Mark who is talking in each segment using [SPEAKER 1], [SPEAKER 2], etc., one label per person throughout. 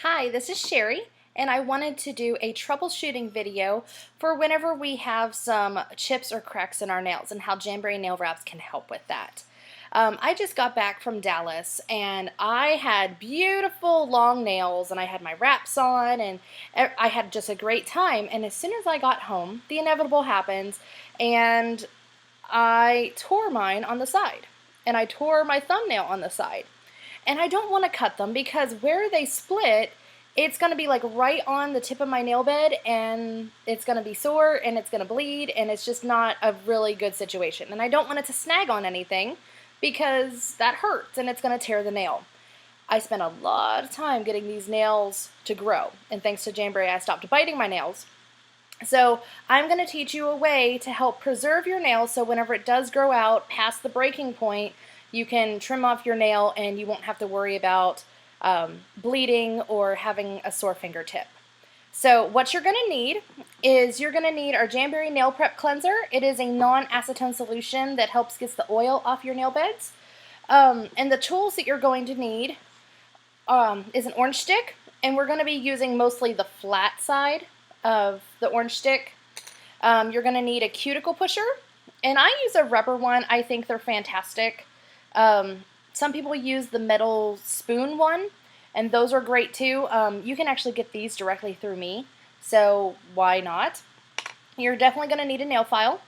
[SPEAKER 1] Hi, this is Sherry, and I wanted to do a troubleshooting video for whenever we have some chips or cracks in our nails and how Jamberry nail wraps can help with that. I just got back from Dallas and I had beautiful long nails and I had my wraps on and I had just a great time. And as soon as I got home, the inevitable happens and I tore mine on the side and I tore my thumbnail on the side. And I don't want to cut them because where they split, it's going to be like right on the tip of my nail bed and it's going to be sore and it's going to bleed and it's just not a really good situation. And I don't want it to snag on anything because that hurts and it's going to tear the nail. I spent a lot of time getting these nails to grow, and thanks to Jamberry I stopped biting my nails. So I'm going to teach you a way to help preserve your nail so whenever it does grow out past the breaking point, you can trim off your nail and you won't have to worry about bleeding or having a sore fingertip. So what you're going to need is you're going to need our Jamberry Nail Prep Cleanser. It is a non-acetone solution that helps get the oil off your nail beds. And the tools that you're going to need is an orange stick, and we're going to be using mostly the flat side of the orange stick. You're going to need a cuticle pusher, and I use a rubber one. I think they're fantastic. Some people use the metal spoon one, and those are great too. You can actually get these directly through me, so why not? You're definitely going to need a nail file.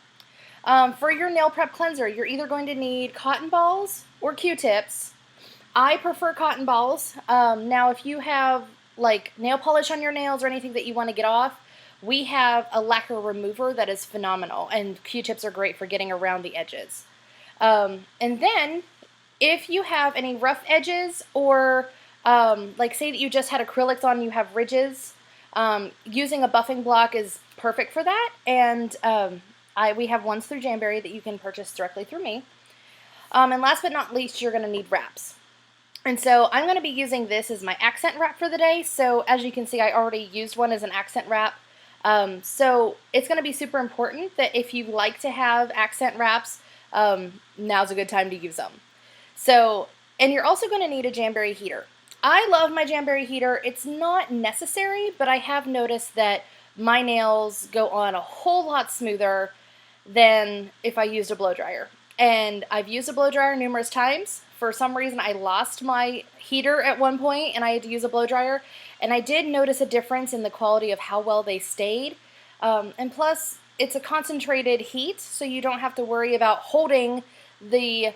[SPEAKER 1] For your nail prep cleanser, you're either going to need cotton balls or Q-tips. I prefer cotton balls. Now, if you have like nail polish on your nails or anything that you want to get off, we have a lacquer remover that is phenomenal, and Q-tips are great for getting around the edges. And then, if you have any rough edges or like say that you just had acrylics on and you have ridges, using a buffing block is perfect for that, and we have ones through Jamberry that you can purchase directly through me. And last but not least, you're going to need wraps. And so I'm going to be using this as my accent wrap for the day. So as you can see, I already used one as an accent wrap. So it's going to be super important that if you like to have accent wraps, now's a good time to use them. So, and you're also going to need a Jamberry heater. I love my Jamberry heater. It's not necessary, but I have noticed that my nails go on a whole lot smoother than if I used a blow dryer. And I've used a blow dryer numerous times. For some reason, I lost my heater at one point and I had to use a blow dryer. And I did notice a difference in the quality of how well they stayed. And plus, it's a concentrated heat, so you don't have to worry about holding the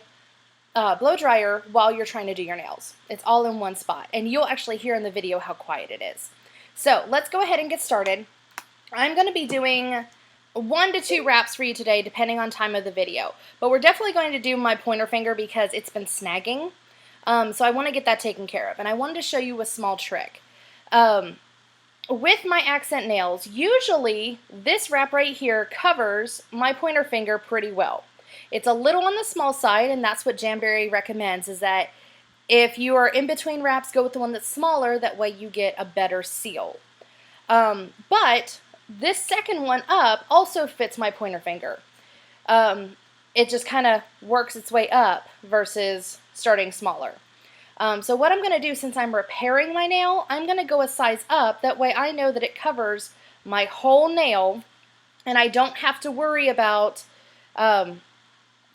[SPEAKER 1] blow dryer while you're trying to do your nails. It's all in one spot, and you'll actually hear in the video how quiet it is. So let's go ahead and get started. I'm going to be doing 1 to 2 wraps for you today, depending on time of the video. But we're definitely going to do my pointer finger because it's been snagging. So I want to get that taken care of. And I wanted to show you a small trick. With my accent nails, usually this wrap right here covers my pointer finger pretty well. It's a little on the small side, and that's what Jamberry recommends, is that if you are in between wraps, go with the one that's smaller. That way you get a better seal. But this second one up also fits my pointer finger. It just kind of works its way up versus starting smaller. So what I'm going to do, since I'm repairing my nail, I'm going to go a size up. That way I know that it covers my whole nail, and I don't have to worry about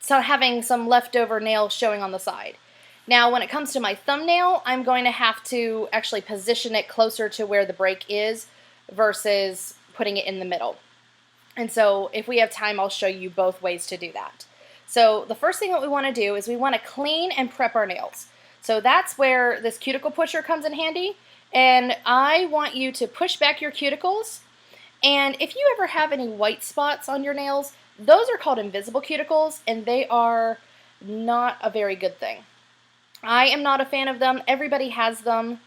[SPEAKER 1] having some leftover nail showing on the side. Now, when it comes to my thumbnail, I'm going to have to actually position it closer to where the break is versus putting it in the middle. And so if we have time, I'll show you both ways to do that. So the first thing that we want to do is we want to clean and prep our nails. So that's where this cuticle pusher comes in handy. And I want you to push back your cuticles. And if you ever have any white spots on your nails, those are called invisible cuticles, and they are not a very good thing. I am not a fan of them. Everybody has them.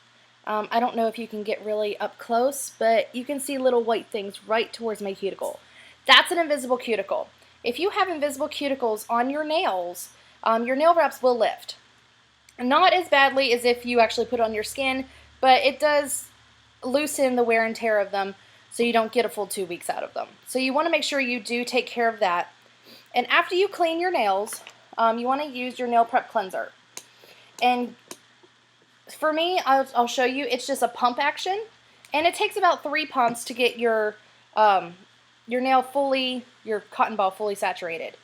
[SPEAKER 1] I don't know if you can get really up close, but you can see little white things right towards my cuticle. That's an invisible cuticle. If you have invisible cuticles on your nails, your nail wraps will lift. Not as badly as if you actually put it on your skin, but it does loosen the wear and tear of them, so you don't get a full 2 weeks out of them. So you want to make sure you do take care of that. And after you clean your nails, you want to use your nail prep cleanser. And For me, I'll show you, it's just a pump action, and it takes about 3 pumps to get your nail fully, your cotton ball fully saturated.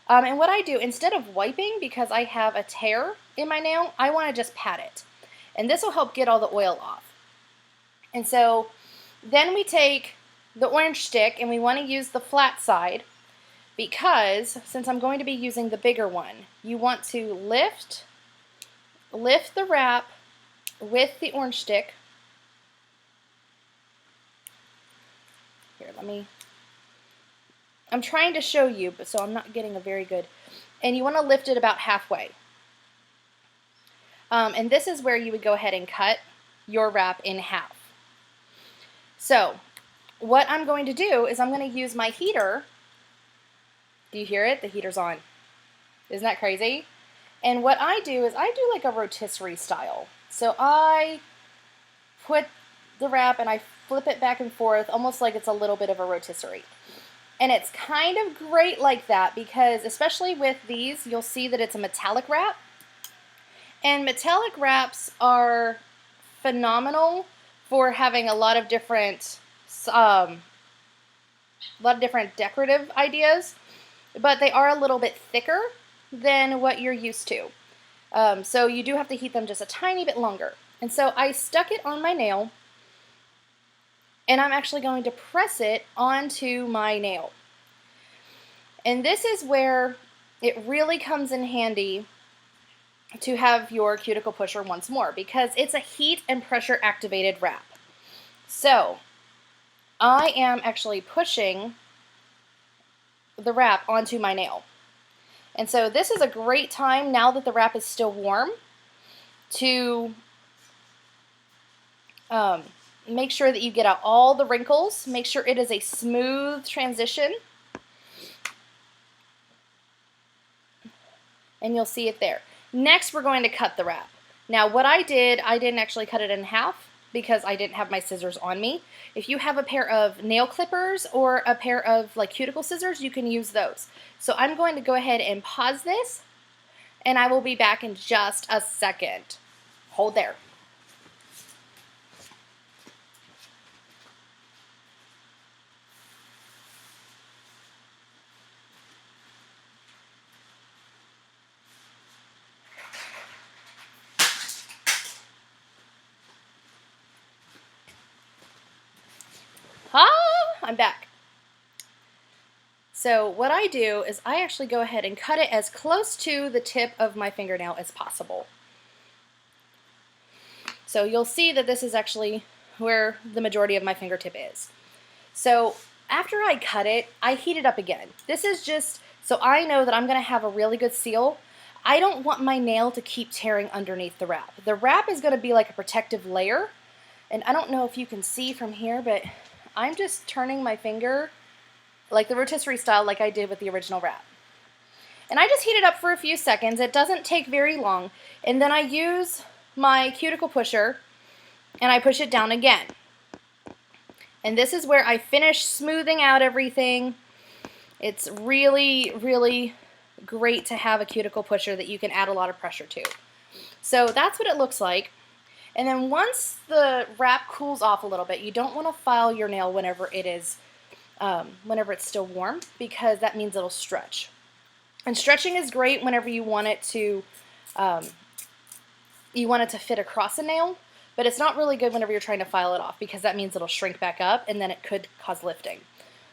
[SPEAKER 1] And what I do, instead of wiping, because I have a tear in my nail, I want to just pat it. And this will help get all the oil off. And so then we take the orange stick, and we want to use the flat side, because since I'm going to be using the bigger one, you want to lift the wrap with the orange stick. Here, I'm trying to show you, but so I'm not getting a very good, and you want to lift it about halfway. And this is where you would go ahead and cut your wrap in half. So what I'm going to do is I'm going to use my heater. Do you hear it? The heater's on. Isn't that crazy? And what I do is I do like a rotisserie style. So I put the wrap and I flip it back and forth, almost like it's a little bit of a rotisserie. And it's kind of great like that because, especially with these, you'll see that it's a metallic wrap. And metallic wraps are phenomenal for having a lot of different decorative ideas, but they are a little bit thicker than what you're used to. So you do have to heat them just a tiny bit longer. And so I stuck it on my nail, and I'm actually going to press it onto my nail. And this is where it really comes in handy to have your cuticle pusher once more, because it's a heat and pressure activated wrap. So I am actually pushing the wrap onto my nail. And so this is a great time, now that the wrap is still warm, to make sure that you get out all the wrinkles. Make sure it is a smooth transition. And you'll see it there. Next, we're going to cut the wrap. Now, what I didn't actually cut it in half because I didn't have my scissors on me. If you have a pair of nail clippers or a pair of like cuticle scissors, you can use those. So I'm going to go ahead and pause this, and I will be back in just a second. Hold there. I'm back. So what I do is I actually go ahead and cut it as close to the tip of my fingernail as possible. So you'll see that this is actually where the majority of my fingertip is. So after I cut it, I heat it up again. This is just so I know that I'm going to have a really good seal. I don't want my nail to keep tearing underneath the wrap. The wrap is going to be like a protective layer. And I don't know if you can see from here, but I'm just turning my finger like the rotisserie style like I did with the original wrap. And I just heat it up for a few seconds. It doesn't take very long. And then I use my cuticle pusher and I push it down again. And this is where I finish smoothing out everything. It's really, really great to have a cuticle pusher that you can add a lot of pressure to. So that's what it looks like. And then once the wrap cools off a little bit, you don't want to file your nail whenever it's still warm, because that means it'll stretch. And stretching is great whenever you want it to fit across a nail, but it's not really good whenever you're trying to file it off, because that means it'll shrink back up and then it could cause lifting.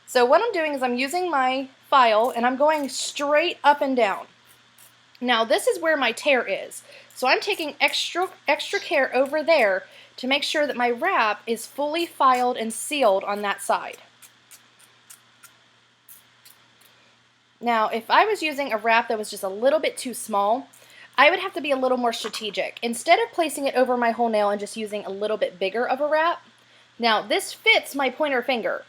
[SPEAKER 1] So what I'm doing is I'm using my file and I'm going straight up and down. Now this is where my tear is. So I'm taking extra care over there to make sure that my wrap is fully filed and sealed on that side. Now, if I was using a wrap that was just a little bit too small, I would have to be a little more strategic. Instead of placing it over my whole nail and just using a little bit bigger of a wrap, now this fits my pointer finger.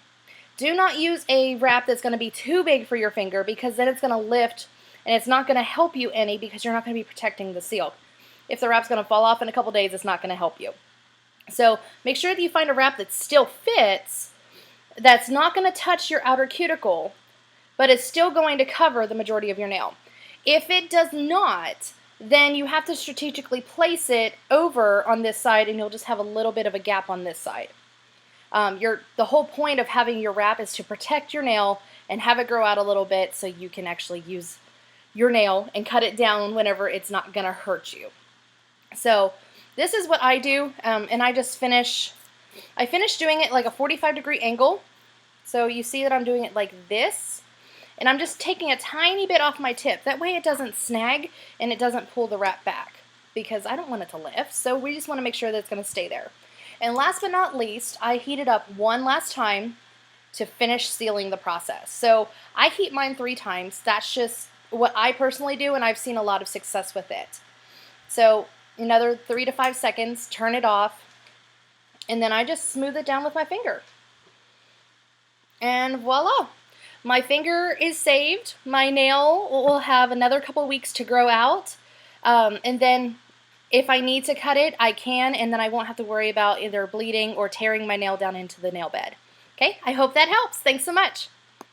[SPEAKER 1] Do not use a wrap that's going to be too big for your finger, because then it's going to lift and it's not going to help you any, because you're not going to be protecting the seal. If the wrap's going to fall off in a couple days, it's not going to help you. So make sure that you find a wrap that still fits, that's not going to touch your outer cuticle, but it's still going to cover the majority of your nail. If it does not, then you have to strategically place it over on this side, and you'll just have a little bit of a gap on this side. The whole point of having your wrap is to protect your nail and have it grow out a little bit so you can actually use your nail and cut it down whenever it's not going to hurt you. So this is what I do, and I finished doing it like a 45-degree angle. So you see that I'm doing it like this, and I'm just taking a tiny bit off my tip. That way it doesn't snag and it doesn't pull the wrap back, because I don't want it to lift. So we just want to make sure that it's going to stay there. And last but not least, I heat it up one last time to finish sealing the process. So I heat mine 3 times. That's just what I personally do, and I've seen a lot of success with it. So another 3 to 5 seconds, turn it off, and then I just smooth it down with my finger. And voila! My finger is saved. My nail will have another couple weeks to grow out, and then if I need to cut it, I can, and then I won't have to worry about either bleeding or tearing my nail down into the nail bed. Okay, I hope that helps. Thanks so much.